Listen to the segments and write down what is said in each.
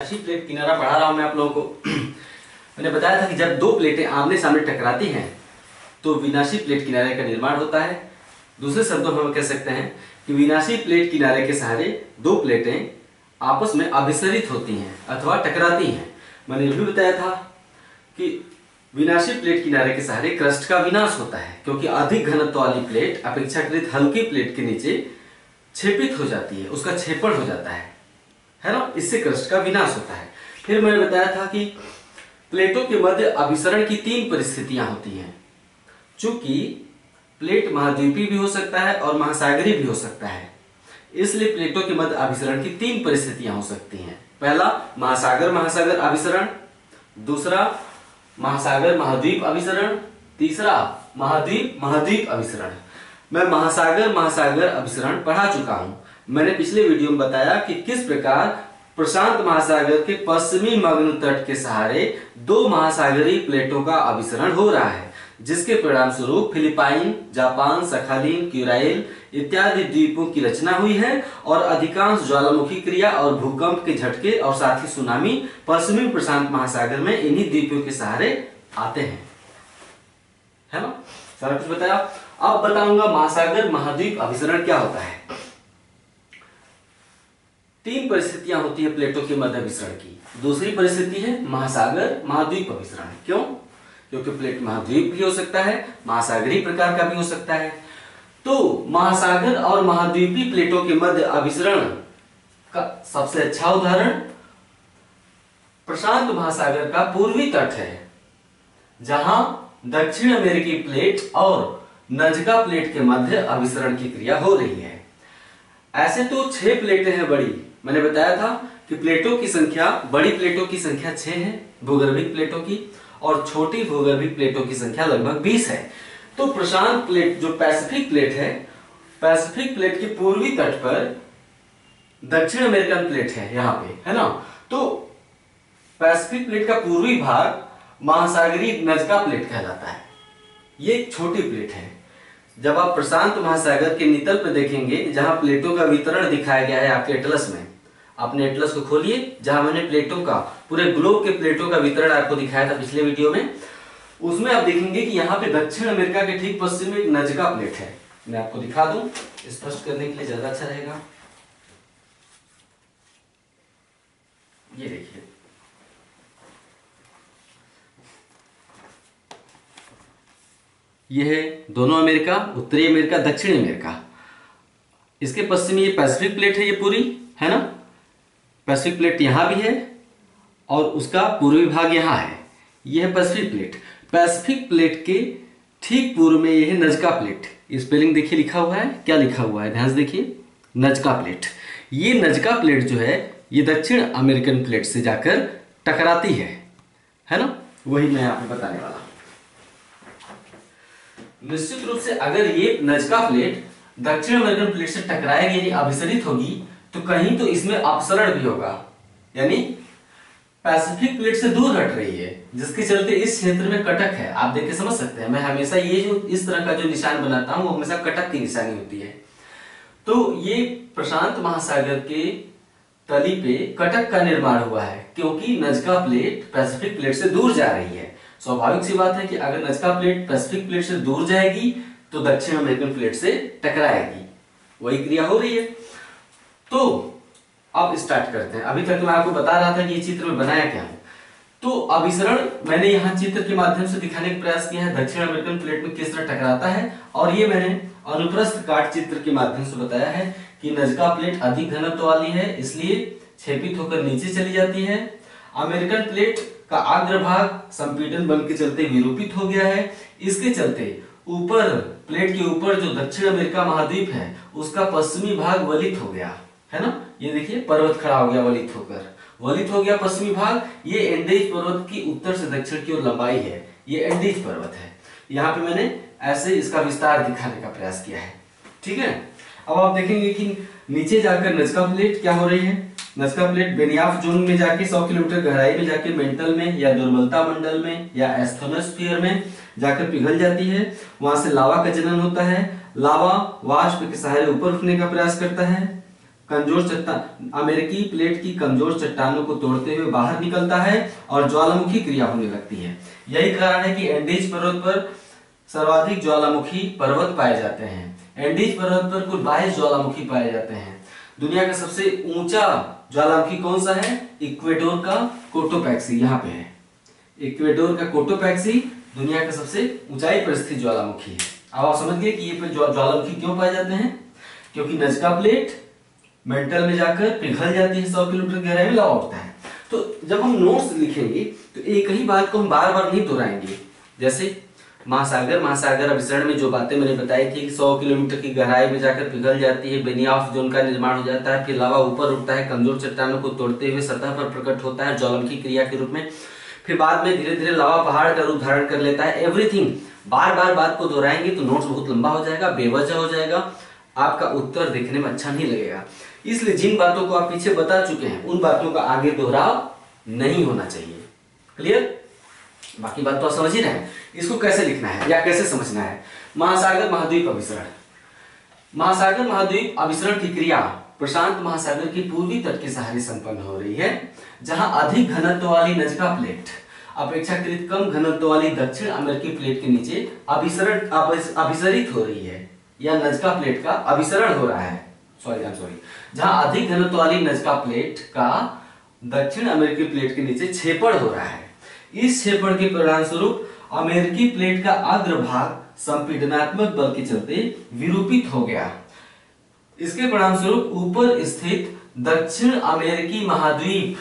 Plate किनारा पढ़ा रहा हूं मैं आप लोगों को। मैंने बताया था कि जब दो प्लेटें आमने सामने टकराती हैं तो विनाशी प्लेट किनारे का निर्माण होता है। दूसरे शब्दों में हम कह सकते हैं कि विनाशी प्लेट किनारे के सहारे दो प्लेटें आपस में अभिसरित होती हैं अथवा टकराती हैं। मैंने यह भी बताया था कि विनाशी प्लेट किनारे के सहारे क्रस्ट का विनाश होता है, क्योंकि अधिक घनत्व वाली प्लेट अपेक्षाकृत हल्की प्लेट के नीचे छेपित हो जाती है, उसका छेपण हो जाता है ना, इससे क्रस्ट का विनाश होता है। फिर मैंने बताया था कि प्लेटों के मध्य अभिसरण की तीन परिस्थितियां होती हैं। चूंकि प्लेट महाद्वीपीय भी हो सकता है और महासागरीय भी हो सकता है, इसलिए प्लेटों के मध्य अभिसरण की तीन परिस्थितियां हो सकती हैं। पहला महासागर महासागर अभिसरण, दूसरा महासागर महाद्वीप अभिसरण, तीसरा महाद्वीप महाद्वीप अभिसरण। मैं महासागर महासागर अभिसरण पढ़ा चुका हूं। मैंने पिछले वीडियो में बताया कि किस प्रकार प्रशांत महासागर के पश्चिमी मग्न तट के सहारे दो महासागरीय प्लेटों का अभिसरण हो रहा है, जिसके परिणाम स्वरूप फिलिपाइन, जापान, सखालीन, क्यूराइल इत्यादि द्वीपों की रचना हुई है और अधिकांश ज्वालामुखी क्रिया और भूकंप के झटके और साथ ही सुनामी पश्चिमी प्रशांत महासागर में इन्हीं द्वीपों के सहारे आते हैं, है ना। सारा कुछ बताया। अब बताऊंगा महासागर महाद्वीप अभिसरण क्या होता है। तीन परिस्थितियां होती है प्लेटों के मध्य अभिसरण की। दूसरी परिस्थिति है महासागर महाद्वीप अभिसरण। क्यों? क्योंकि प्लेट महाद्वीप भी हो सकता है, महासागरीय प्रकार का भी हो सकता है। तो महासागर और महाद्वीपीय प्लेटों के मध्य अभिसरण का सबसे अच्छा उदाहरण प्रशांत महासागर का पूर्वी तट है, जहां दक्षिण अमेरिकी प्लेट और नजका प्लेट के मध्य अभिसरण की क्रिया हो रही है। ऐसे तो 6 प्लेटें हैं बड़ी। मैंने बताया था कि प्लेटों की संख्या, बड़ी प्लेटों की संख्या 6 है भूगर्भिक प्लेटों की, और छोटी भूगर्भिक प्लेटों की संख्या लगभग 20 है। तो प्रशांत प्लेट जो पैसिफिक प्लेट है, पैसिफिक प्लेट के पूर्वी तट पर दक्षिण अमेरिकन प्लेट है यहाँ पे, है ना। तो पैसिफिक प्लेट का पूर्वी भाग महासागरीय नजका प्लेट कहलाता है। ये एक छोटी प्लेट है। जब आप प्रशांत महासागर के नितल पे देखेंगे, जहां प्लेटों का वितरण दिखाया गया है आपके एटलस में, अपने एटलस को खोलिए जहां मैंने प्लेटों का, पूरे ग्लोब के प्लेटों का वितरण आपको दिखाया था पिछले वीडियो में, उसमें आप देखेंगे कि यहाँ पे दक्षिण अमेरिका के ठीक पश्चिम में एक नजका प्लेट है। मैं आपको दिखा दूं स्पष्ट करने के लिए, ज्यादा अच्छा रहेगा। ये देखिए, ये है दोनों अमेरिका, उत्तरी अमेरिका, दक्षिण अमेरिका। इसके पश्चिमी ये पैसिफिक प्लेट है, ये पूरी, है ना। पैसिफिक प्लेट यहां भी है और उसका पूर्वी भाग यहां है। यह है पैसिफिक प्लेट। पैसिफिक प्लेट के ठीक पूर्व में यह है नजका प्लेट। स्पेलिंग देखिए लिखा हुआ है, क्या लिखा हुआ है, ध्यान से देखिए, नजका प्लेट। ये नजका प्लेट जो है ये दक्षिण अमेरिकन प्लेट से जाकर टकराती है ना। वही मैं आपको बताने वाला हूं। निश्चित रूप से अगर ये नजका प्लेट दक्षिण अमेरिकन प्लेट से टकराएगी यानी अभिसरित होगी, तो कहीं तो इसमें अपसरण भी होगा, यानी पैसिफिक प्लेट से दूर हट रही है, जिसके चलते इस क्षेत्र में कटक है। आप देख के समझ सकते हैं, मैं हमेशा ये जो इस तरह का जो निशान बनाता हूं वो हमेशा कटक की निशानी होती है। तो ये प्रशांत महासागर के तली पे कटक का निर्माण हुआ है, क्योंकि नजका प्लेट पैसिफिक प्लेट से दूर जा रही है। स्वाभाविक सी बात है कि अगर नजका प्लेट पैसिफिक प्लेट से दूर जाएगी तो दक्षिण अमेरिकन प्लेट से टकराएगी, वही क्रिया हो रही है। तो अब स्टार्ट करते हैं। अभी तक मैं आपको बता रहा था कि ये चित्र में बनाया क्या है। तो अभिसरण मैंने यहाँ चित्र के माध्यम से दिखाने का प्रयास किया है, दक्षिण अमेरिकन प्लेट में किस तरह टकराता है, और ये मैंने अनुप्रस्थ काट चित्र के माध्यम से बताया है कि नजका प्लेट अधिक घनत्व वाली है, इसलिए छेपित होकर नीचे चली जाती है। अमेरिकन प्लेट का अग्रभाग संपीड़न बल के चलते विरूपित हो गया है। इसके चलते ऊपर, प्लेट के ऊपर जो दक्षिण अमेरिका महाद्वीप है उसका पश्चिमी भाग वलित हो गया, है ना। ये देखिए पर्वत खड़ा हो गया वलित होकर, वलित हो गया पश्चिमी भाग। ये एंडीज पर्वत की उत्तर से दक्षिण की ओर लंबाई है, ये एंडीज पर्वत है। यहाँ पे मैंने ऐसे इसका विस्तार दिखाने का प्रयास किया है, ठीक है। अब आप देखेंगे कि नीचे जाकर नजका प्लेट क्या हो रही है। नजका प्लेट बेनियाफ जोन में जाके 100 किलोमीटर गहराई में जाके मेंटल में या दुर्बलता मंडल में या एस्थोनोस्फीयर में जाकर पिघल जाती है। वहां से लावा का जनन होता है। लावा वाष्प के सहारे ऊपर उठने का प्रयास करता है, कमजोर चट्टान अमेरिकी प्लेट की कमजोर चट्टानों को तोड़ते हुए बाहर निकलता है और ज्वालामुखी क्रिया होने लगती है। यही कारण है कि एंडीज पर्वत पर सर्वाधिक ज्वालामुखी पर्वत पाए जाते हैं। एंडीज पर्वत पर कुल 22 ज्वालामुखी पाए जाते हैं। दुनिया का सबसे ऊंचा ज्वालामुखी कौन सा है? इक्वेडोर का कोटोपैक्सी, यहाँ पे है। इक्वेडोर का कोटोपैक्सी दुनिया का सबसे ऊंचाई पर स्थित ज्वालामुखी है। अब आप समझ गए कि ये ज्वालामुखी क्यों पाए जाते हैं? क्योंकि नजका प्लेट मेंटल में जाकर पिघल जाती है, 100 किलोमीटर गहराई में लावा उठता है। तो जब हम नोट्स लिखेंगे तो एक ही बात को हम बार बार नहीं दोहराएंगे। जैसे महासागर अभिसरण में जो बातें मैंने बताई थी कि 100 किलोमीटर की गहराई में जाकर पिघल जाती है, बेनियाफ जोन का निर्माण हो जाता है, फिर लावा ऊपर उठता है, कमजोर चट्टानों को तोड़ते हुए सतह पर प्रकट होता है ज्वालामुखी क्रिया के रूप में, फिर बाद में धीरे धीरे लावा पहाड़ का रूप धारण कर लेता है। एवरीथिंग बार बार बात को दोहराएंगे तो नोट्स बहुत लंबा हो जाएगा, बेवजह हो जाएगा, आपका उत्तर देखने में अच्छा नहीं लगेगा। इसलिए जिन बातों को आप पीछे बता चुके हैं उन बातों का आगे दोहराव नहीं होना चाहिए। क्लियर? बाकी बात तो आप समझ ही रहे हैं। इसको कैसे लिखना है या कैसे समझना है? महासागर महाद्वीप अभिसरण। महासागर महाद्वीप अभिसरण की क्रिया प्रशांत महासागर की पूर्वी तट के सहारे संपन्न हो रही है, जहां अधिक घनत्व वाली नजका प्लेट अपेक्षाकृत कम घनत्व वाली दक्षिण अमेरिकी प्लेट के नीचे अभिसरित हो रही है, या नजका प्लेट का अभिसरण हो रहा है। जहां अधिक घनत्व वाली नजका प्लेट का दक्षिण अमेरिकी प्लेट के नीचे छेपड़ हो रहा है। इस छेपड़ के परिणाम स्वरूप अमेरिकी प्लेट का अग्रभाग संपीडनात्मक बल के चलते विरूपित हो गया। इसके परिणाम स्वरूप ऊपर स्थित दक्षिण अमेरिकी महाद्वीप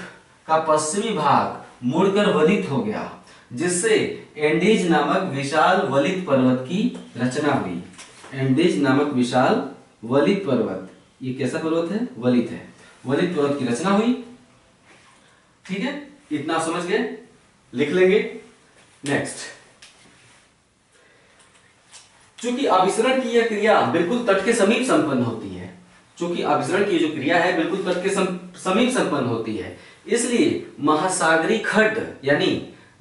का पश्चिमी भाग मुड़कर वलित हो गया, जिससे एंडीज नामक विशाल वलित पर्वत की रचना हुई। एंडीज नामक विशाल वलित पर्वत, ये कैसा पर्वत है? वलित है। वलित पर्वत की रचना हुई। ठीक है, इतना समझ गए? लिख लेंगे। नेक्स्ट, चूंकि अभिसरण की यह क्रिया बिल्कुल तट के समीप संपन्न होती है, चूंकि अभिसरण की जो क्रिया है बिल्कुल तट के समीप संपन्न होती है, इसलिए महासागरी खड्ड यानी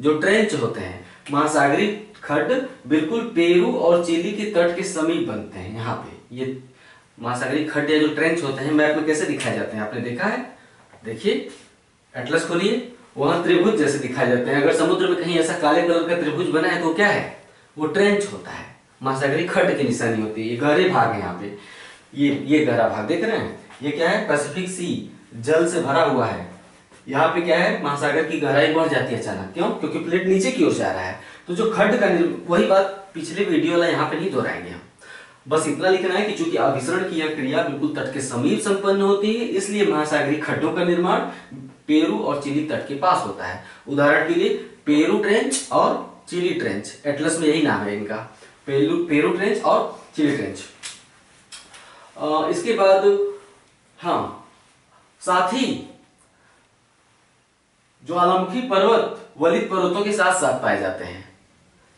जो ट्रेंच होते हैं, महासागरी खड्ड बिल्कुल पेरू और चिली के तट के समीप बनते हैं। यहाँ पे ये महासागरी खड्ड या जो ट्रेंच होते हैं मैप में कैसे दिखाए जाते हैं आपने देखा है? देखिए, एटलस खोलिए, वहां त्रिभुज जैसे दिखाए जाते हैं। अगर समुद्र में कहीं ऐसा काले कलर का त्रिभुज बना है तो क्या है? वो ट्रेंच होता है, महासागरी खड्ड की निशानी होती है। ये गहरे भाग है। यहाँ पे ये गहरा भाग देख रहे हैं, ये क्या है? पैसिफिक सी जल से भरा हुआ है। यहाँ पे क्या है? महासागर की गहराई बढ़ जाती है अचानक। क्यों? क्योंकि प्लेट नीचे की ओर जा रहा है। तो जो खड्ड का वही बात पिछले वीडियो वाला यहाँ पे नहीं दोहराएंगे हम। बस इतना लिखना है कि चूंकि अभिसरण की यह क्रिया बिल्कुल तट के समीप संपन्न होती है, इसलिए महासागरी खड्डों का निर्माण पेरू और चिली तट के पास होता है। उदाहरण के लिए पेरू ट्रेंच और चिली ट्रेंच, एटलस में यही नाम है इनका, पेरू ट्रेंच और चिली ट्रेंच। इसके बाद हाँ, साथ ही ज्वालामुखी पर्वत वलित पर्वतों के साथ साथ पाए जाते हैं।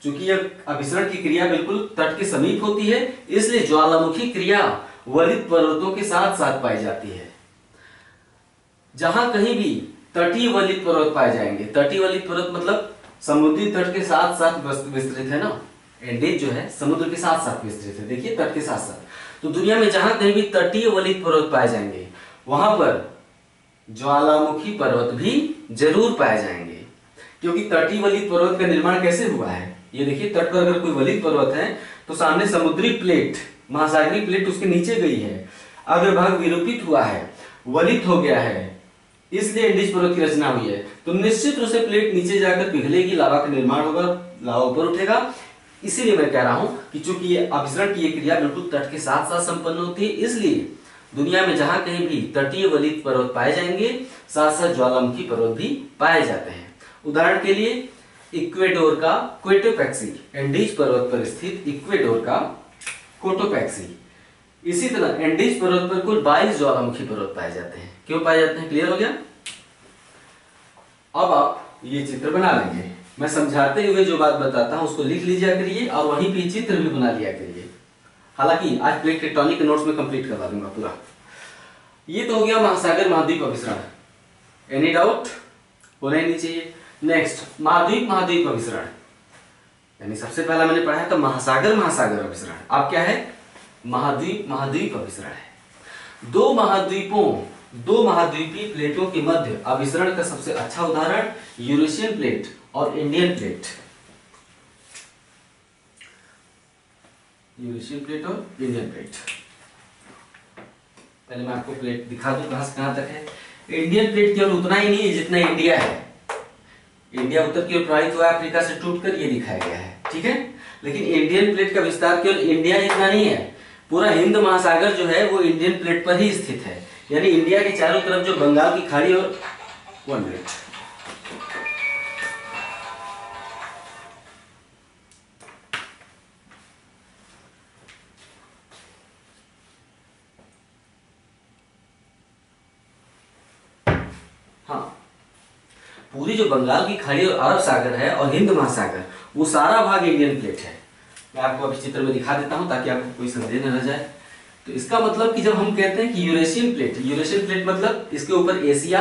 चूंकि यह अभिसरण की क्रिया बिल्कुल तट के समीप होती है, इसलिए ज्वालामुखी क्रिया वलित पर्वतों के साथ साथ पाई जाती है। जहां कहीं भी तटीय वलित पर्वत पाए जाएंगे, तटीय वलित पर्वत मतलब समुद्री तट के साथ साथ विस्तृत है ना, एंडीज जो है समुद्र के साथ साथ विस्तृत है। देखिए, तट के साथ साथ। तो दुनिया में जहां कहीं भी तटीय वलित पर्वत पाए जाएंगे वहां पर ज्वालामुखी पर्वत भी जरूर पाए जाएंगे। क्योंकि तटीय वलित पर्वत का निर्माण कैसे हुआ है? ये देखिए, तट पर अगर कोई वलित पर्वत है तो सामने समुद्री प्लेट, महासागरी प्लेट उसके नीचे गई है, अग्रभाग विरूपित हुआ है, वलित हो गया है, इसलिए एंडीज पर्वत की रचना हुई है। तो निश्चित रूप से प्लेट नीचे जाकर पिघलेगी, लावा का निर्माण होगा, लावा ऊपर उठेगा। इसीलिए मैं कह रहा हूं कि चूंकि ये अभिसरण की क्रिया बिल्कुल तट के साथ साथ संपन्न होती है, इसलिए दुनिया में जहां कहीं भी तटीय वलित पर्वत पाए जाएंगे, साथ साथ ज्वालामुखी पर्वत भी पाए जाते हैं। उदाहरण के लिए इक्वेडोर का कोटोपैक्सी, एंडीज पर्वत पर स्थित इक्वेडोर का कोटोपैक्सी। इसी तरह एंडीज पर्वत पर कुल 22 ज्वालामुखी पर्वत पाए जाते हैं। क्यों पाए जाते हैं? क्लियर हो गया? अब आप ये चित्र बना लेंगे। मैं समझाते हुए जो बात बताता हूं उसको लिख लीजिए करिए और वहीं पे चित्र भी बना लिया करिए। हालांकि आज प्लेट टेक्टोनिक के नोट्स में कंप्लीट करवा दूंगा पूरा। ये तो हो गया महासागर महाद्वीप अभिसरण। Any doubt? होना ही नहीं चाहिए। नेक्स्ट, महाद्वीप अभिसरण, यानी सबसे पहला मैंने पढ़ा था महासागर अभिसरण। अब क्या है? महाद्वीप अभिसरण है। दो महाद्वीपीय प्लेटों के मध्य अभिसरण का सबसे अच्छा उदाहरण यूरेशियन प्लेट और इंडियन प्लेट। यूरेशियन प्लेट और इंडियन प्लेट। पहले मैं आपको प्लेट दिखा दूं कहां से कहां तक है। इंडियन प्लेट केवल उतना ही नहीं है जितना इंडिया है। इंडिया उत्तर की ओर प्रवाहित हुआ अफ्रीका से टूटकर, ये दिखाया गया है, ठीक है। लेकिन इंडियन प्लेट का विस्तार केवल इंडिया इतना नहीं है, पूरा हिंद महासागर जो है वो इंडियन प्लेट पर ही स्थित है। यानी इंडिया के चारों तरफ जो बंगाल की खाड़ी और 1 मिनट, हाँ, पूरी जो बंगाल की खाड़ी और अरब सागर है और हिंद महासागर, वो सारा भाग इंडियन प्लेट है। मैं आपको अभी चित्र में दिखा देता हूं ताकि आपको कोई संदेह न रह जाए। तो इसका मतलब कि जब हम कहते हैं कि यूरेशियन प्लेट मतलब इसके ऊपर एशिया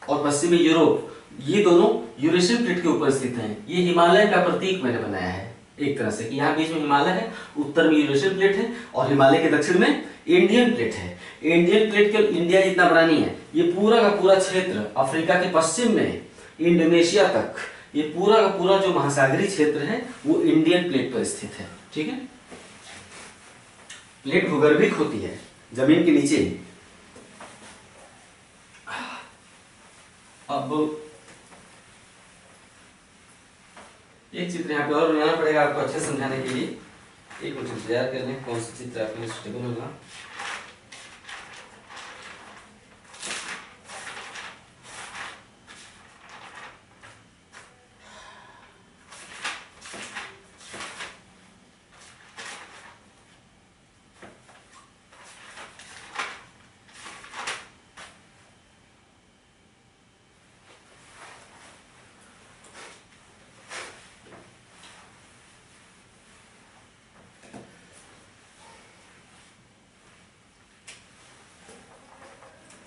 और पश्चिमी यूरोप, ये दोनों यूरेशियन प्लेट के ऊपर स्थित हैं। ये हिमालय का प्रतीक मैंने बनाया है एक तरह से कि यहाँ बीच में हिमालय है, उत्तर में यूरेशियन प्लेट है और हिमालय के दक्षिण में इंडियन प्लेट है। इंडियन प्लेट केवल इंडिया जितना बड़ा नहीं है, ये पूरा का पूरा क्षेत्र अफ्रीका के पश्चिम में इंडोनेशिया तक, ये पूरा का पूरा जो महासागरीय क्षेत्र है वो इंडियन प्लेट पर स्थित है, ठीक है। प्लेट भूगर्भिक होती है, जमीन के नीचे। अब एक चित्र यहाँ पे और बनाना पड़ेगा आपको अच्छे समझाने के लिए। एक मिनट तैयार कर लें, कौन सा चित्र आपके लिए सुटेबल होगा।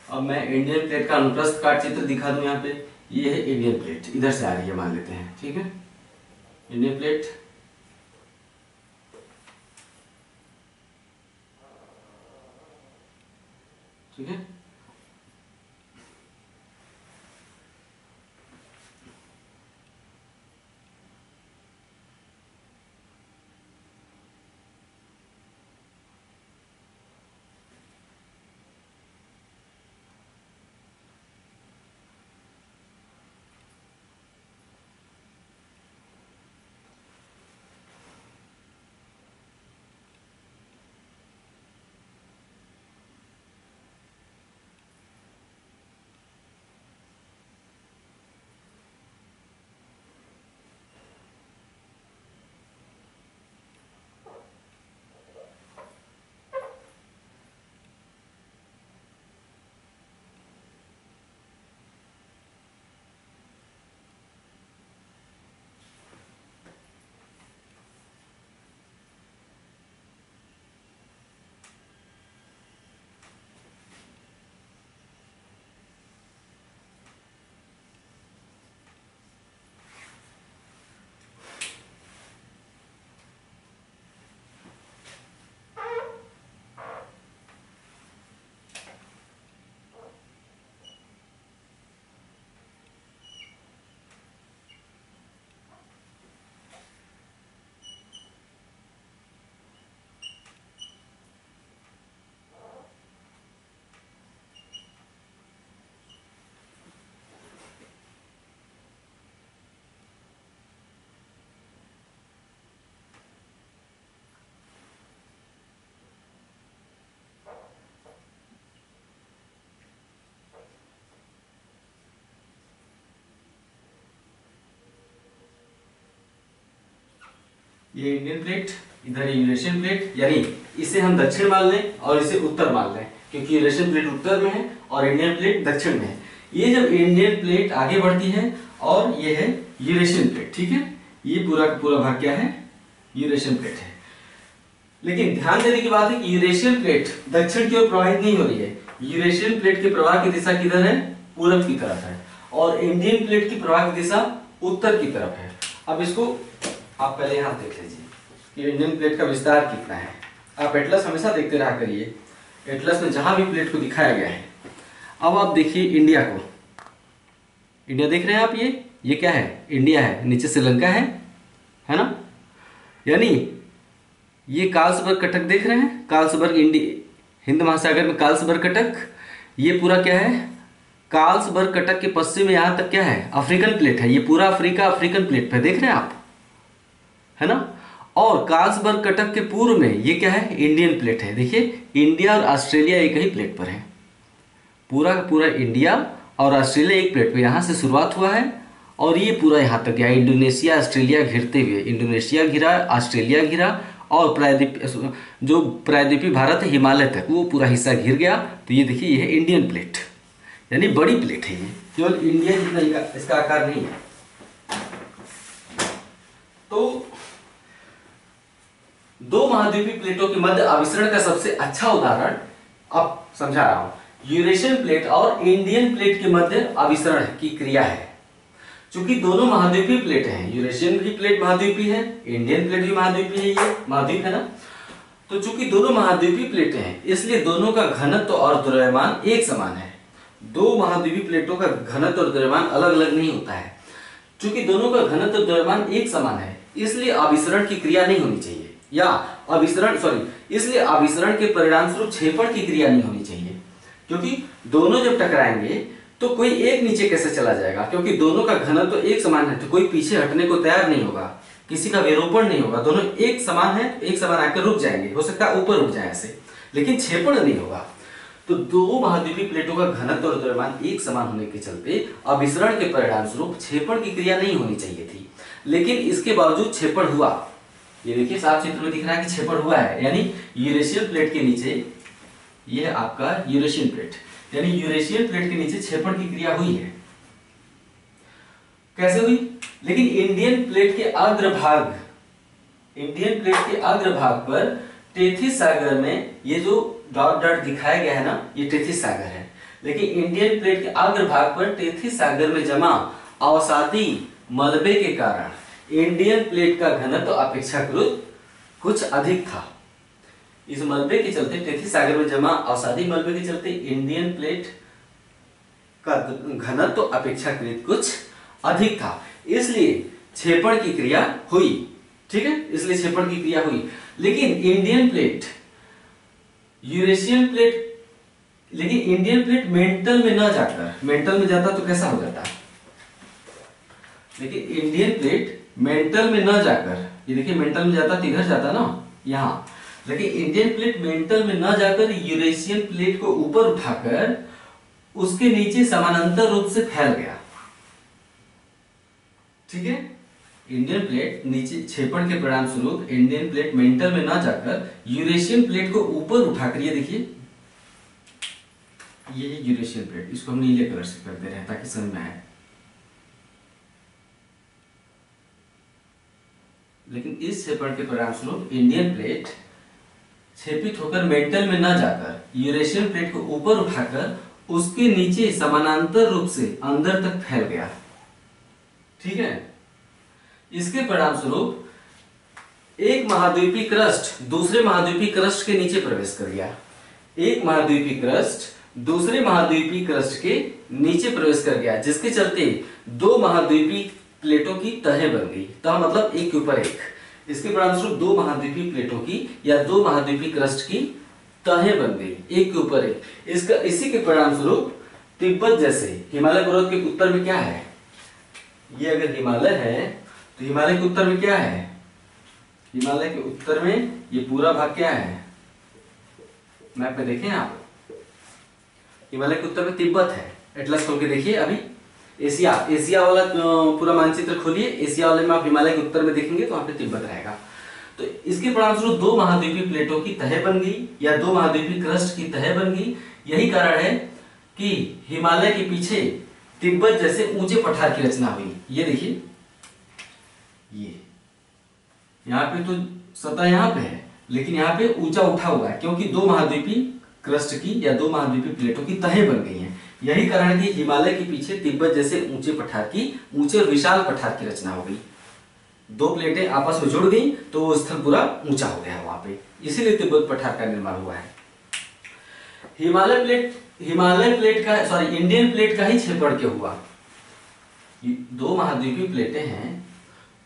अब मैं इंडियन प्लेट का अनुप्रस्थ काट चित्र दिखा दूं यहाँ पे। ये है इंडियन प्लेट, इधर से आ रही है मान लेते हैं, ठीक है। इंडियन प्लेट, ठीक है। ये इंडियन प्लेट, इधर यूरेशियन प्लेट, यानी इसे हम दक्षिण मान लें और इसे उत्तर मान लें, क्योंकि यूरेशियन प्लेट उत्तर में है और इंडियन प्लेट दक्षिण में है। ये जब इंडियन प्लेट आगे बढ़ती है और ये है यूरेशियन प्लेट, ठीक है। ये पूरा का पूरा भाग क्या है, यूरेशियन प्लेट है। लेकिन ध्यान देने की बात है कि यूरेशियन प्लेट दक्षिण की ओर प्रवाहित नहीं हो रही है। यूरेशियन प्लेट के प्रवाह की दिशा किधर है, पूरब की तरफ है, और इंडियन प्लेट की प्रवाह की दिशा उत्तर की तरफ है। अब इसको आप पहले यहां देख लीजिए कि इंडियन प्लेट का विस्तार कितना है। आप एटलस हमेशा देखते रहा करिए। एटलस में जहां भी प्लेट को दिखाया गया है। अब आप देखिए इंडिया को, इंडिया देख रहे हैं आप, ये क्या है, इंडिया है, नीचे श्रीलंका है ना, यानी ये कार्लसबर्ग कटक देख रहे हैं, कार्लसबर्ग हिंद महासागर में कार्लसबर्ग कटक, ये पूरा क्या है, कार्लसबर्ग कटक के पश्चिम में यहां तक क्या है, अफ्रीकन प्लेट है, ये पूरा अफ्रीका अफ्रीकन प्लेट पे देख रहे हैं आप, है ना। और कार्लसबर्ग कटक के पूर्व में ये क्या है, इंडियन प्लेट है। देखिए इंडिया और ऑस्ट्रेलिया एक ही प्लेट पर है, पूरा का पूरा इंडिया और ऑस्ट्रेलिया एक प्लेट पे, यहां से शुरुआत हुआ है और ये पूरा यहां तक गया, इंडोनेशिया ऑस्ट्रेलिया घिरते हुए, इंडोनेशिया घिरा, ऑस्ट्रेलिया घिरा और जो प्रायद्वीपीय भारत है हिमालय तक वो पूरा हिस्सा घिर गया। तो ये देखिए ये है इंडियन प्लेट, यानी बड़ी प्लेट है, ये केवल इंडिया जितना इसका आकार नहीं है। तो दो महाद्वीपीय प्लेटों के मध्य अभिसरण का सबसे अच्छा उदाहरण अब समझा रहा हूं, यूरेशियन प्लेट और इंडियन प्लेट के मध्य अभिसरण की क्रिया है। चूंकि दोनों महाद्वीपीय प्लेट हैं, यूरेशियन भी प्लेट महाद्वीपीय है, इंडियन प्लेट भी महाद्वीपीय है, ये महाद्वीप है ना। तो चूंकि दोनों महाद्वीपीय प्लेटें हैं इसलिए दोनों का घनत्व और द्रव्यमान एक समान है। दो महाद्वीपीय प्लेटों का घनत्व और द्रव्यमान अलग अलग नहीं होता है। चूंकि दोनों का घनत्व और द्रव्यमान एक समान है इसलिए अभिसरण की क्रिया नहीं होनी चाहिए, या इसलिए अभिसरण के परिणाम स्वरूप क्षेपण की क्रिया नहीं होनी चाहिए। क्योंकि दोनों जब टकराएंगे तो कोई एक नीचे कैसे चला जाएगा, क्योंकि दोनों का घनत्व तो एक समान है तो कोई पीछे हटने को तैयार नहीं होगा, किसी का विरूपण नहीं होगा, दोनों एक समान है तो एक समान आकर रुक जाएंगे, हो सकता है ऊपर उठ जाए ऐसे, लेकिन क्षेपण नहीं होगा। तो दो महाद्वीपीय प्लेटों का घनत्व और द्रव्यमान एक समान होने के चलते अभिसरण के परिणाम स्वरूप क्षेपण की क्रिया नहीं होनी चाहिए थी, लेकिन इसके बावजूद क्षेपण हुआ। ये देखिए साफ चित्र में दिख रहा है कि क्षेपण हुआ है, यानी यूरेशियन प्लेट के नीचे, ये है आपका यूरेशियन प्लेट, यानी यूरेशियन प्लेट के नीचे क्षेपण की क्रिया हुई है। कैसे हुई? लेकिन इंडियन प्लेट के अग्रभाग पर टेथिस सागर में, ये जो डॉट डॉट दिखाया गया है ना, ये टेथिस सागर है, लेकिन इंडियन प्लेट के अग्रभाग पर टेथिस सागर में जमा अवसादी मलबे के कारण इंडियन प्लेट का घनत्व अपेक्षाकृत कुछ अधिक था। इस मलबे के चलते, टेथिस सागर में जमा अवसादी मलबे के चलते इंडियन प्लेट का घनत्व अपेक्षाकृत कुछ अधिक था, इसलिए क्षेपण की क्रिया हुई। ठीक है, इसलिए क्षेपण की क्रिया हुई। लेकिन इंडियन प्लेट मेंटल में ना जाकर, मेंटल में जाता तो कैसा हो जाता, लेकिन इंडियन प्लेट मेंटल में ना जाकर, ये देखिए मेंटल में जाता तो इधर जाता ना यहां, लेकिन इंडियन प्लेट मेंटल में ना जाकर यूरेशियन प्लेट को ऊपर उठाकर उसके नीचे समानांतर रूप से फैल गया। ठीक है, इंडियन प्लेट नीचे क्षेपण के परिणाम स्वरूप इंडियन प्लेट मेंटल में ना जाकर यूरेशियन प्लेट को ऊपर उठाकर, ये देखिए ये है यूरेशियन प्लेट, इसको हम नीले कलर से कर दे रहे हैं ताकि समझ में आए। लेकिन इस क्षेपण के परिणाम स्वरूप इंडियन प्लेट क्षेपित होकर मेंटल में न जाकर यूरेशियन प्लेट को ऊपर उठाकर उसके नीचे समानांतर रूप से अंदर तक फैल गया। ठीक है, इसके परिणाम स्वरूप एक महाद्वीपीय क्रस्ट दूसरे महाद्वीपीय क्रस्ट के नीचे प्रवेश कर गया। एक महाद्वीपीय क्रस्ट दूसरे महाद्वीपीय क्रस्ट के नीचे प्रवेश कर गया, जिसके चलते दो महाद्वीपीय प्लेटों की तहें बन गई। तह मतलब एक के ऊपर एक। इसके परिणामस्वरूप दो महाद्वीपीय प्लेटों की या दो महाद्वीपीय क्रस्ट की तहें बन गई, एक के ऊपर एक। इसी के परिणामस्वरूप तिब्बत जैसे हिमालय पर्वत के उत्तर में क्या है, ये अगर हिमालय है तो हिमालय के उत्तर में क्या है, हिमालय के उत्तर में ये पूरा भाग क्या है, मैप में देखें आप, हिमालय के उत्तर में तिब्बत है। एटलस खोल के देखिए, अभी एशिया वाला पूरा मानचित्र खोलिए, एशिया वाले में आप हिमालय के उत्तर में देखेंगे तो वहां पे तिब्बत रहेगा। तो इसके परिणामस्वरूप दो महाद्वीपीय प्लेटों की तह बन गई या दो महाद्वीपीय क्रस्ट की तह बन गई। यही कारण है कि हिमालय के पीछे तिब्बत जैसे ऊंचे पठार की रचना हुई। ये देखिए, ये यहाँ पे तो सतह यहाँ पे है लेकिन यहाँ पे ऊंचा उठा हुआ है, क्योंकि दो महाद्वीपीय क्रस्ट की या दो महाद्वीपीय प्लेटों की तहें बन गई हैं। यही कारण है कि हिमालय के पीछे तिब्बत जैसे ऊंचे और विशाल पठार की रचना हो गई। दो प्लेटें आपस में जुड़ गई तो वो स्थल पूरा ऊंचा हो गया वहां पे, इसीलिए तिब्बत पठार का निर्माण हुआ है। हिमालय प्लेट का सॉरी इंडियन प्लेट का ही क्षेपण क्यों हुआ? दो महाद्वीपीय प्लेटें हैं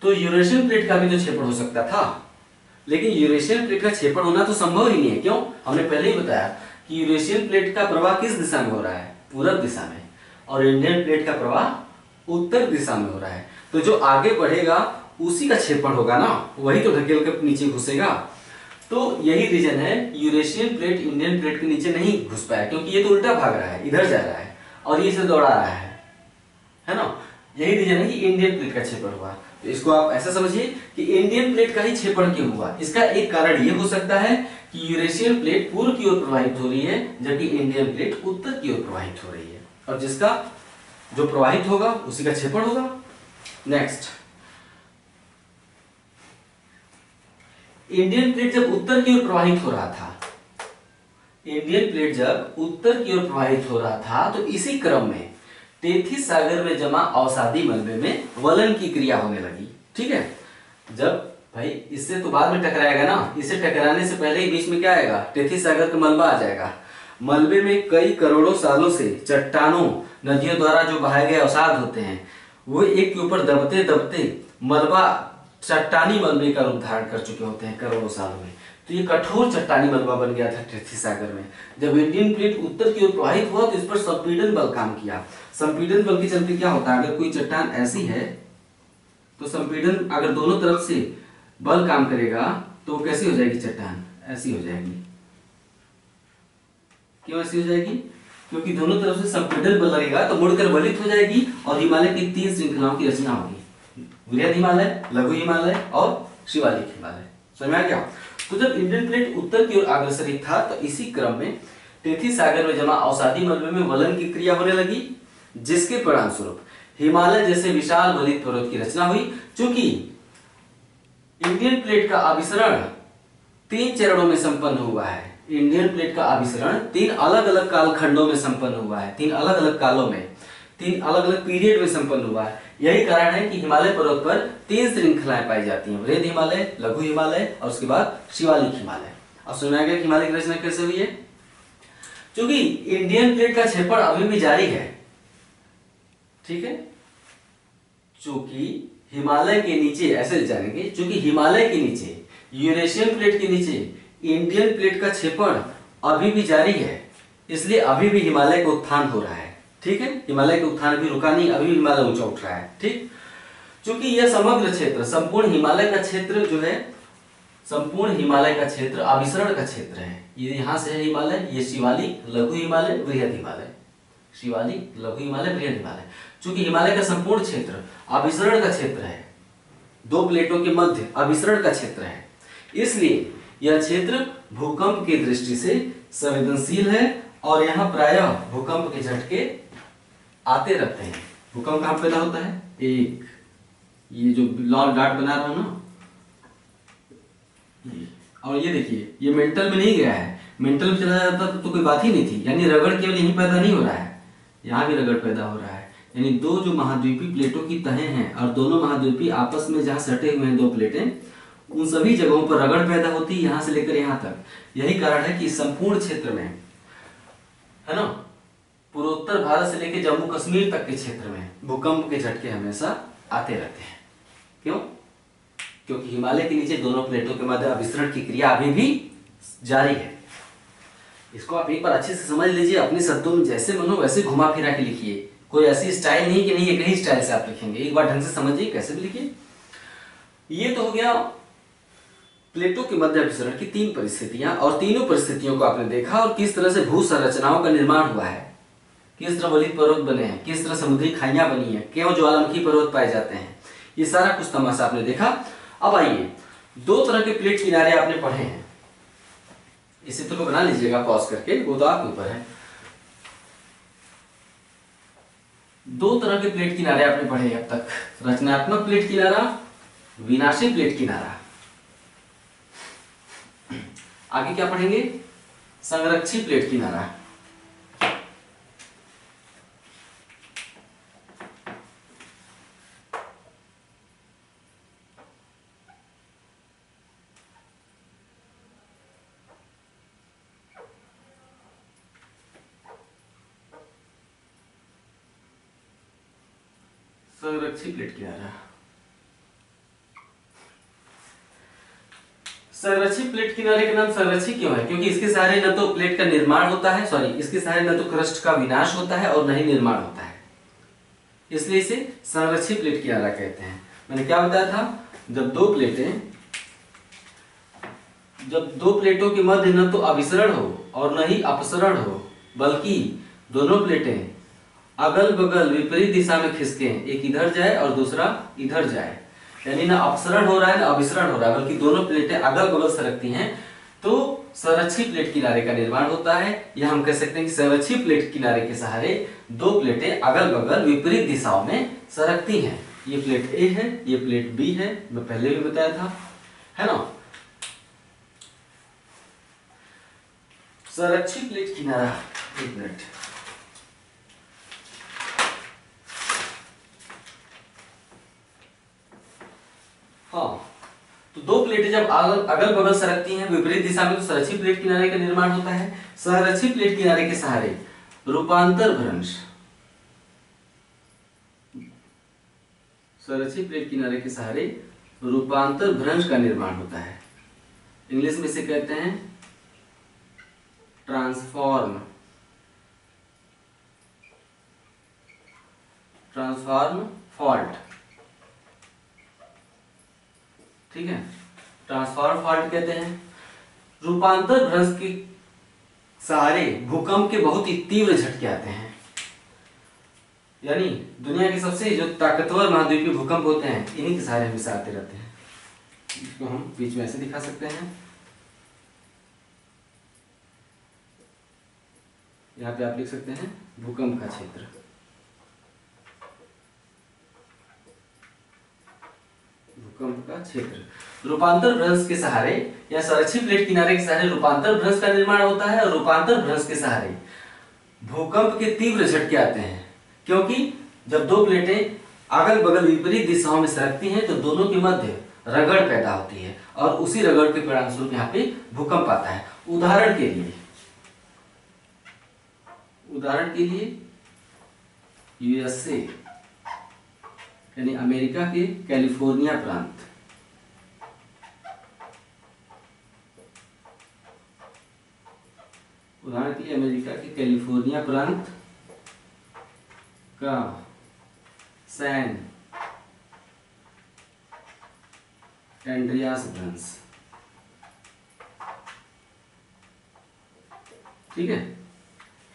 तो यूरेशियन प्लेट का भी तो क्षेपण हो सकता था, लेकिन यूरेशियन प्लेट का क्षेपण होना तो संभव ही नहीं है। क्यों? हमने पहले ही बताया कि यूरेशियन प्लेट का प्रवाह किस दिशा में हो रहा है? पूरब दिशा में, और इंडियन प्लेट का प्रवाह उत्तर दिशा में हो रहा है। तो जो आगे बढ़ेगा उसी का क्षेपण होगा ना, वही तो ढकेल कर नीचे घुसेगा। तो यही रीजन है यूरेशियन प्लेट इंडियन प्लेट के नीचे नहीं घुस पाया, क्योंकि ये तो उल्टा भाग रहा है, इधर जा रहा है और ये इसे दौड़ा रहा है ना। यही रीजन है कि इंडियन प्लेट का क्षेपण हुआ। तो इसको आप ऐसा समझिए कि इंडियन प्लेट का ही क्षेपण क्यों हुआ। इसका एक कारण ये हो सकता है कि यूरेशियन प्लेट पूर्व की ओर प्रवाहित हो रही है, जबकि इंडियन प्लेट उत्तर की ओर प्रवाहित हो रही है, और जिसका जो प्रवाहित होगा उसी का क्षेपण होगा। नेक्स्ट, इंडियन प्लेट जब उत्तर की ओर प्रवाहित हो रहा था, इंडियन प्लेट जब उत्तर की ओर प्रवाहित हो रहा था, तो इसी क्रम में टेथीस सागर में जमा अवसादी मलबे में वलन की क्रिया होने लगी। ठीक है, जब भाई इससे तो बाद में टकराएगा ना, इसे टकराने से पहले ही बीच में क्या आएगा? टेथीस सागर का मलबा आ जाएगा। मलबे में कई करोड़ों सालों से चट्टानों नदियों द्वारा जो बहाए गए अवसाद होते हैं, वो एक के ऊपर दबते दबते मलबा चट्टानी मलबे का रूप धारण कर चुके होते हैं करोड़ों सालों में। तो ये कठोर चट्टानी मलबा बन गया था टेथीस सागर में। जब इंडियन प्लेट उत्तर की ओर प्रवाहित हुआ तो इस पर संपीड़न बल काम किया। संपीड़न बल के चलते क्या होता है? अगर कोई चट्टान ऐसी है तो संपीड़न अगर दोनों तरफ से बल काम करेगा तो कैसी हो जाएगी? चट्टान ऐसी हो जाएगी। क्यों ऐसी हो जाएगी? क्योंकि दोनों तरफ से संपीड़न बल लगेगा तो मुड़कर वलित हो जाएगी और हिमालय की 3 श्रृंखलाओं की रचना होगी, वृहद हिमालय, लघु हिमालय और शिवालिक हिमालय। समझ में आ गया? तो जब इंडियन प्लेट उत्तर की ओर अग्रसरित था तो इसी क्रम में टेथीस सागर में जमा अवसादी मलबे में वलन की क्रिया होने लगी, जिसके परिणाम स्वरूप हिमालय जैसे विशाल वलित पर्वत की रचना हुई। चूंकि इंडियन प्लेट का अभिसरण 3 चरणों में संपन्न हुआ है, इंडियन प्लेट का अभिसरण 3 अलग अलग कालखंडों में संपन्न हुआ है, 3 अलग अलग कालों में, 3 अलग अलग पीरियड में संपन्न हुआ है। यही कारण है कि हिमालय पर्वत पर 3 श्रृंखलाएं पाई जाती हैं, वृहद हिमालय, लघु हिमालय और उसके बाद शिवालिक हिमालय। अब समझ में आ गया कि हिमालय की रचना कैसे हुई है? क्योंकि इंडियन प्लेट का क्षेपण अभी भी जारी है। ठीक है, चूंकि हिमालय के नीचे ऐसे जानेंगे, चूंकि हिमालय के नीचे यूरेशियन प्लेट के नीचे इंडियन प्लेट का क्षेपण अभी भी जारी है, इसलिए अभी भी हिमालय का उत्थान हो रहा है। ठीक है, हिमालय का उत्थान अभी रुका नहीं, अभी हिमालय ऊंचा उठ रहा है। ठीक, चूंकि यह समग्र क्षेत्र, संपूर्ण हिमालय का क्षेत्र जो है, संपूर्ण हिमालय का क्षेत्र अभिसरण का क्षेत्र है। ये यहां से है हिमालय, ये शिवालिक, लघु हिमालय, वृहद हिमालय, शिवालिक, लघु हिमालय, वृहद हिमालय। चूंकि हिमालय का संपूर्ण क्षेत्र अभिसरण का क्षेत्र है, 2 प्लेटों के मध्य अभिसरण का क्षेत्र है, इसलिए यह क्षेत्र भूकंप की दृष्टि से संवेदनशील है और यहाँ प्रायः भूकंप के झटके आते रहते हैं। भूकंप कहां पैदा होता है? एक ये जो लाल डॉट बना रहा हूं ना, और ये देखिए ये मेंटल में नहीं गया है, मेंटल में चला जाता तो कोई बात ही नहीं थी। यानी रगड़ केवल यहीं पैदा नहीं हो रहा है, यहाँ भी रगड़ पैदा हो रहा है। यानी 2 जो महाद्वीपीय प्लेटों की तहें हैं और दोनों महाद्वीपीय आपस में जहां सटे हुए हैं 2 प्लेटें, उन सभी जगहों पर रगड़ पैदा होती है, यहां से लेकर यहां तक। यही कारण है कि संपूर्ण क्षेत्र में, है ना, पूर्वोत्तर भारत से लेकर जम्मू कश्मीर तक के क्षेत्र में भूकंप के झटके हमेशा आते रहते हैं। क्यों? क्योंकि हिमालय के नीचे दोनों प्लेटों के मध्य अभिसरण की क्रिया अभी भी जारी है। इसको आप एक बार अच्छे से समझ लीजिए, अपने शब्दों में जैसे मन हो वैसे घुमा फिरा के लिखिए। कोई ऐसी स्टाइल नहीं कि नहीं एक ही स्टाइल से आप लिखेंगे, एक बार ढंग से समझिए कैसे भी लिखिए। ये तो हो गया प्लेटों के मध्य अभिसरण की 3 परिस्थितियां, और तीनों परिस्थितियों को आपने देखा और किस तरह से भू संरचनाओं का निर्माण हुआ है, किस तरह वलित पर्वत बने हैं, किस तरह समुद्री खाइयां बनी है, क्यों ज्वालामुखी पर्वत पाए जाते हैं, ये सारा कुछ तमाशा आपने देखा। अब आइए 2 तरह के प्लेट किनारे आपने पढ़े हैं, इस चित्र को बना लीजिएगा पॉज करके, वो तो आपके ऊपर है। 2 तरह के प्लेट किनारे आपने पढ़े अब तक, रचनात्मक प्लेट किनारा, विनाशी प्लेट किनारा। आगे क्या पढ़ेंगे? संरक्षी प्लेट किनारा। संरक्षी प्लेट किनारा। संरक्षी प्लेट किनारे का नाम संरक्षी क्यों है? क्योंकि इसके सहारे न तो प्लेट का निर्माण होता है, सॉरी, इसके सहारे न तो क्रस्ट का विनाश होता है और न ही निर्माण होता है, इसलिए इसे संरक्षी प्लेट किनारा कहते हैं। मैंने क्या बताया था, जब दो प्लेटों के मध्य न तो अभिसरण हो और न ही अपसरण हो, बल्कि दोनों प्लेटें अगल बगल विपरीत दिशा में खिसके, एक इधर जाए और दूसरा इधर जाए, यानी ना अपसरण हो रहा है ना अभिसरण हो रहा है, बल्कि दोनों प्लेटें अगल बगल सरकती हैं, तो संरक्षी प्लेट किनारे का निर्माण होता है। या हम कह सकते हैं कि संरक्षी प्लेट किनारे के सहारे दो प्लेटें अगल बगल विपरीत दिशाओं में सरकती हैं। ये प्लेट ए है, ये प्लेट बी है, मैं पहले भी बताया था, है ना। संरक्षी प्लेट किनारा, एक मिनट, हाँ, तो दो प्लेटें जब अगल बगल सरकती हैं विपरीत दिशा में, तो संरक्षी प्लेट किनारे का निर्माण होता है। संरक्षी प्लेट किनारे के सहारे रूपांतर भ्रंश, संरक्षी प्लेट किनारे के सहारे रूपांतर भ्रंश का निर्माण होता है। इंग्लिश में इसे कहते हैं ट्रांसफॉर्म फॉल्ट, ठीक है, ट्रांसफॉर्म फॉल्ट कहते हैं। रूपांतर भ्रंश के सहारे भूकंप के बहुत ही तीव्र झटके आते हैं, यानी दुनिया के सबसे जो ताकतवर महाद्वीपीय भूकंप होते हैं, इन्हीं के सहारे हमेशा आते रहते हैं। इसको हम बीच में ऐसे दिखा सकते हैं, यहाँ पे आप लिख सकते हैं भूकंप का क्षेत्र, भूकंप का क्षेत्र। रूपांतर भ्रंश के सहारे या संरक्षी प्लेट किनारे के सहारे रूपांतर भ्रंश का निर्माण होता है, और रूपांतर भ्रंश के सहारे भूकंप के तीव्र झटके आते हैं, क्योंकि जब दो प्लेटें अगल बगल विपरीत दिशाओं में सरकती हैं तो दोनों के मध्य रगड़ पैदा होती है, और उसी रगड़ के परिणामस्वरूप यहाँ पे भूकंप आता है। उदाहरण के लिए यूएसए यानी अमेरिका के कैलिफोर्निया प्रांत, उदाहरण के लिए अमेरिका के कैलिफोर्निया प्रांत का सैन एंड्रियास भ्रंश, ठीक है।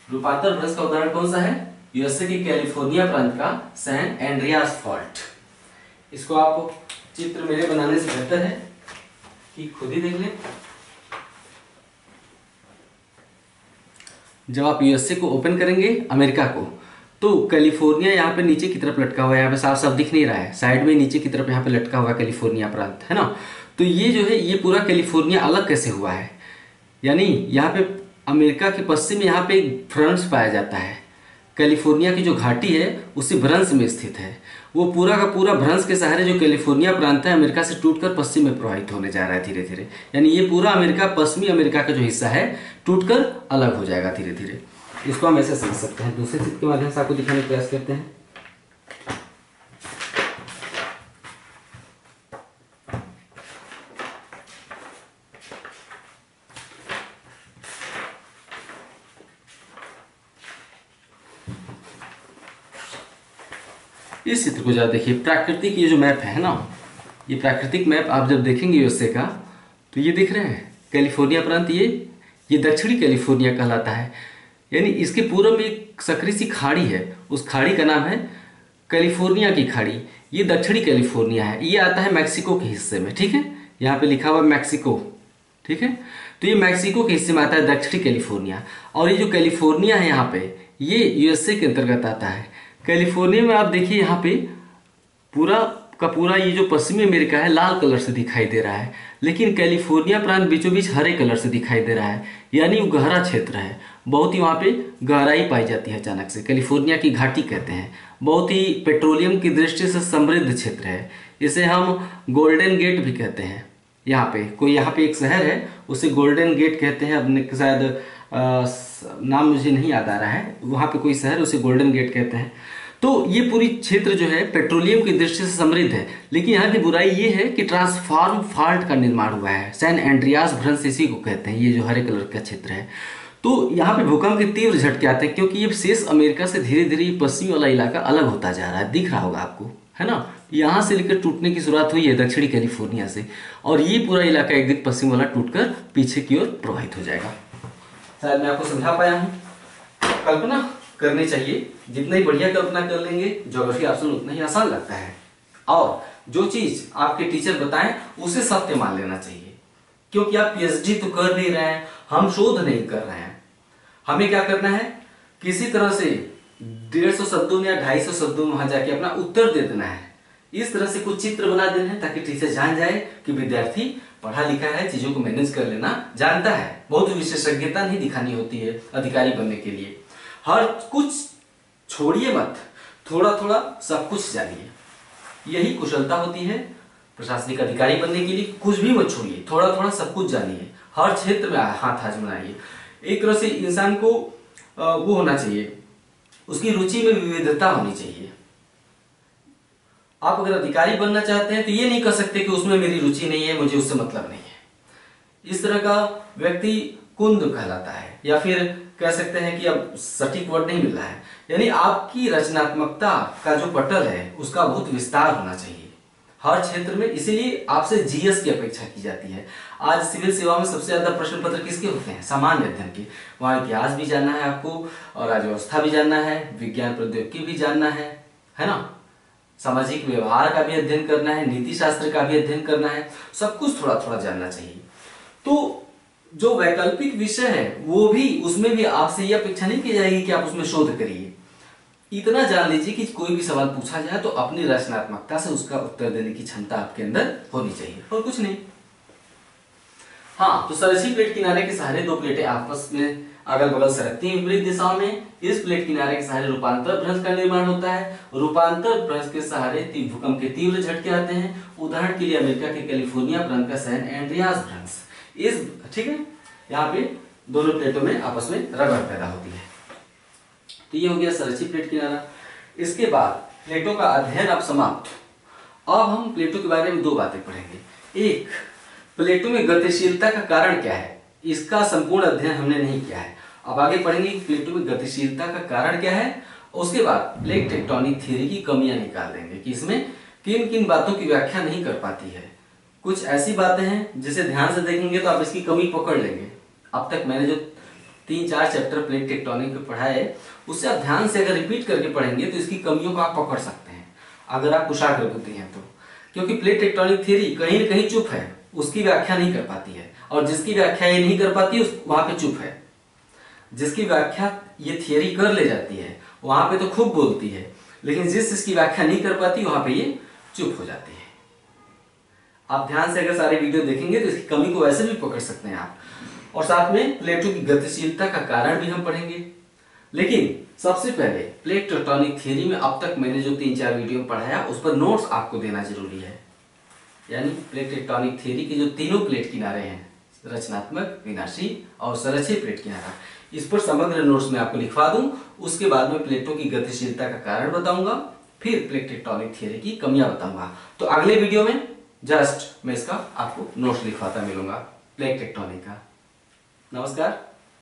रूपांतर भ्रंश का उदाहरण कौन सा है? यूएसए के कैलिफोर्निया प्रांत का सैन एंड्रियास फॉल्ट। इसको आप चित्र मेरे बनाने से बेहतर है कि खुद ही देख लें। जब आप यूएसए को ओपन करेंगे, अमेरिका को, तो कैलिफोर्निया यहाँ पे नीचे की तरफ लटका हुआ है, यहाँ पे साफ साफ दिख नहीं रहा है, साइड में नीचे की तरफ यहाँ पे लटका हुआ कैलिफोर्निया प्रांत, है ना। तो ये जो है, ये पूरा कैलिफोर्निया अलग कैसे हुआ है, यानी यहाँ पे अमेरिका के पश्चिम में यहाँ पे एक भ्रंश पाया जाता है। कैलिफोर्निया की जो घाटी है उसी भ्रंश में स्थित है। वो पूरा का पूरा भ्रंश के सहारे जो कैलिफोर्निया प्रांत है अमेरिका से टूटकर पश्चिम में प्रवाहित होने जा रहा है धीरे धीरे, यानी ये पूरा अमेरिका, पश्चिमी अमेरिका का जो हिस्सा है टूटकर अलग हो जाएगा धीरे धीरे। इसको हम ऐसे समझ सकते हैं। दूसरे चित्र के माध्यम से आपको दिखाने का प्रयास करते हैं। इस चित्र को जरा देखिए, प्राकृतिक ये जो मैप है ना, ये प्राकृतिक मैप आप जब देखेंगे यूएसए का, तो ये दिख रहे हैं कैलिफोर्निया प्रांत, ये दक्षिणी कैलिफोर्निया कहलाता है। यानी इसके पूर्व में एक सकरी सी खाड़ी है, उस खाड़ी का नाम है कैलिफोर्निया की खाड़ी। ये दक्षिणी कैलिफोर्निया है, ये आता है मैक्सिको के हिस्से में, ठीक है, यहाँ पे लिखा हुआ मैक्सिको, ठीक है। तो ये मैक्सिको के हिस्से में आता है दक्षिणी कैलिफोर्निया, और ये जो कैलिफोर्निया है यहाँ पे, ये यूएसए के अंतर्गत आता है। कैलिफोर्निया में आप देखिए यहाँ पे पूरा का पूरा ये जो पश्चिमी अमेरिका है लाल कलर से दिखाई दे रहा है, लेकिन कैलिफोर्निया प्रांत बीचों बीच हरे कलर से दिखाई दे रहा है, यानी वो गहरा क्षेत्र है। बहुत ही वहाँ पे गहराई पाई जाती है अचानक से, कैलिफोर्निया की घाटी कहते हैं। बहुत ही पेट्रोलियम की दृष्टि से समृद्ध क्षेत्र है, इसे हम गोल्डन गेट भी कहते हैं। यहाँ पे एक शहर है, उसे गोल्डन गेट कहते हैं। अपने शायद नाम मुझे नहीं याद आ रहा है, वहाँ पे कोई शहर, उसे गोल्डन गेट कहते हैं। तो ये पूरी क्षेत्र जो है पेट्रोलियम की दृष्टि से समृद्ध है, लेकिन यहाँ की बुराई ये है कि ट्रांसफॉर्म फॉल्ट का निर्माण हुआ है। सैन एंड्रियास भ्रंश इसी को कहते हैं, ये जो हरे कलर का क्षेत्र है। तो यहाँ पे भूकंप के तीव्र झटके आते हैं, क्योंकि ये शेष अमेरिका से धीरे धीरे पश्चिमी वाला इलाका अलग होता जा रहा है, दिख रहा होगा आपको, है ना। यहाँ से लेकर टूटने की शुरुआत हुई है दक्षिणी कैलिफोर्निया से, और ये पूरा इलाका एक दिन पश्चिम वाला टूटकर पीछे की ओर प्रवाहित हो जाएगा। शायद मैं आपको समझा पाया हूँ। कल्पना करनी चाहिए, जितना ही बढ़िया कल्पना कर लेंगे ज्योग्राफी ऑप्शन उतना ही आसान लगता है। और जो चीज आपके टीचर बताएं उसे सत्य मान लेना चाहिए, क्योंकि आप पीएचडी तो कर नहीं रहे हैं, हम शोध नहीं कर रहे हैं। हमें क्या करना है, किसी तरह से 150 शब्दों में या 250 शब्दों में वहां जाके अपना उत्तर दे देना है। इस तरह से कुछ चित्र बना देना है ताकि टीचर जान जाए कि विद्यार्थी पढ़ा लिखा है, चीजों को मैनेज कर लेना जानता है। बहुत विशेषज्ञता नहीं दिखानी होती है अधिकारी बनने के लिए। हर कुछ छोड़िए मत, थोड़ा थोड़ा सब कुछ जानिए, यही कुशलता होती है प्रशासनिक अधिकारी बनने के लिए। कुछ भी मत छोड़िए, थोड़ा थोड़ा सब कुछ जानिए, हर क्षेत्र में हाथ आजमाइए। एक तरह से इंसान को वो होना चाहिए, उसकी रुचि में विविधता होनी चाहिए। आप अगर अधिकारी बनना चाहते हैं तो ये नहीं कर सकते कि उसमें मेरी रुचि नहीं है, मुझे उससे मतलब नहीं है। इस तरह का व्यक्ति कुंद कहलाता है, या फिर कह सकते हैं कि अब सटीक वर्ड नहीं मिल रहा है, यानी आपकी रचनात्मकता का जो पटल है उसका बहुत विस्तार होना चाहिए हर क्षेत्र में। इसीलिए आपसे जीएस की अपेक्षा की जाती है। आज सिविल सेवा में सबसे ज्यादा प्रश्न पत्र किसके होते हैं, सामान्य अध्ययन के। वहां इतिहास भी जानना है आपको, और राज्यव्यवस्था भी जानना है, विज्ञान प्रौद्योगिकी भी जानना है ना, सामाजिक व्यवहार का भी अध्ययन करना है, नीति शास्त्र का भी अध्ययन करना है, सब कुछ थोड़ा थोड़ा जानना चाहिए। तो जो वैकल्पिक विषय है वो भी, उसमें भी आपसे ये अपेक्षा नहीं की जाएगी कि आप उसमें शोध करिए। इतना जान लीजिए कि कोई भी सवाल पूछा जाए तो अपनी रचनात्मकता से उसका उत्तर देने की क्षमता आपके अंदर होनी चाहिए, और कुछ नहीं। हाँ, तो संरक्षित प्लेट किनारे के सहारे दो प्लेटें आपस में अगल बगल सरकती हैं विपरीत दिशाओं में। इस प्लेट किनारे के सहारे रूपांतर भ्रंश का निर्माण होता है। रूपांतर भ्रंश के सहारे भूकंप के तीव्र झटके आते हैं। उदाहरण के लिए अमेरिका के कैलिफोर्निया प्रांत का सैन एंड्रियास भ्रंश। इस ठीक है, यहाँ पे दोनों प्लेटों में आपस में रगड़ पैदा होती है। तो ये हो गया संरक्षित प्लेट किनारा। इसके बाद प्लेटों का अध्ययन अब समाप्त। अब हम प्लेटों के बारे में दो बातें पढ़ेंगे। एक, प्लेटों में गतिशीलता का कारण क्या है, इसका संपूर्ण अध्ययन हमने नहीं किया है। अब आगे पढ़ेंगे कि प्लेटों में गतिशीलता का कारण क्या है। उसके बाद प्लेट टेक्टोनिक थ्योरी की कमियां निकाल देंगे कि इसमें किन किन बातों की व्याख्या नहीं कर पाती है। कुछ ऐसी बातें हैं जिसे ध्यान से देखेंगे तो आप इसकी कमी पकड़ लेंगे। अब तक मैंने जो 3-4 चैप्टर प्लेट टेक्टोनिक पे पढ़ा है, उससे आप ध्यान से अगर रिपीट करके पढ़ेंगे तो इसकी कमियों को आप पकड़ सकते हैं, अगर आप कुशाग्र बुद्धि हैं तो। क्योंकि प्लेट टेक्टोनिक थ्योरी कहीं न कहीं चुप है, उसकी व्याख्या नहीं कर पाती है, और जिसकी व्याख्या ये नहीं कर पाती वहां पे चुप है। जिसकी व्याख्या ये थियरी कर ले जाती है वहां पे तो खूब बोलती है, लेकिन जिसकी व्याख्या नहीं कर पाती वहां पे ये चुप हो जाती है। आप ध्यान से अगर सारे वीडियो देखेंगे तो इसकी कमी को वैसे भी पकड़ सकते हैं आप। और साथ में प्लेटों की गतिशीलता का कारण भी हम पढ़ेंगे। लेकिन सबसे पहले प्लेट टेक्टोनिक थ्योरी में अब तक मैंने जो 3-4 वीडियो पढ़ाया उस पर नोट्स आपको देना जरूरी है। यानी प्लेट टेक्टोनिक थ्योरी के जो तीनों प्लेट किनारे हैं, रचनात्मक, विनाशी और संरक्षित प्लेट किनारा, इस पर समग्र नोट्स में आपको लिखवा दूं। उसके बाद में प्लेटों की गतिशीलता का कारण बताऊंगा, फिर प्लेट टेक्टोनिक थ्योरी की कमियां बताऊंगा। तो अगले वीडियो में जस्ट मैं इसका आपको नोट्स लिखवाता मिलूंगा प्लेट टेक्टोनिक का। नमस्कार।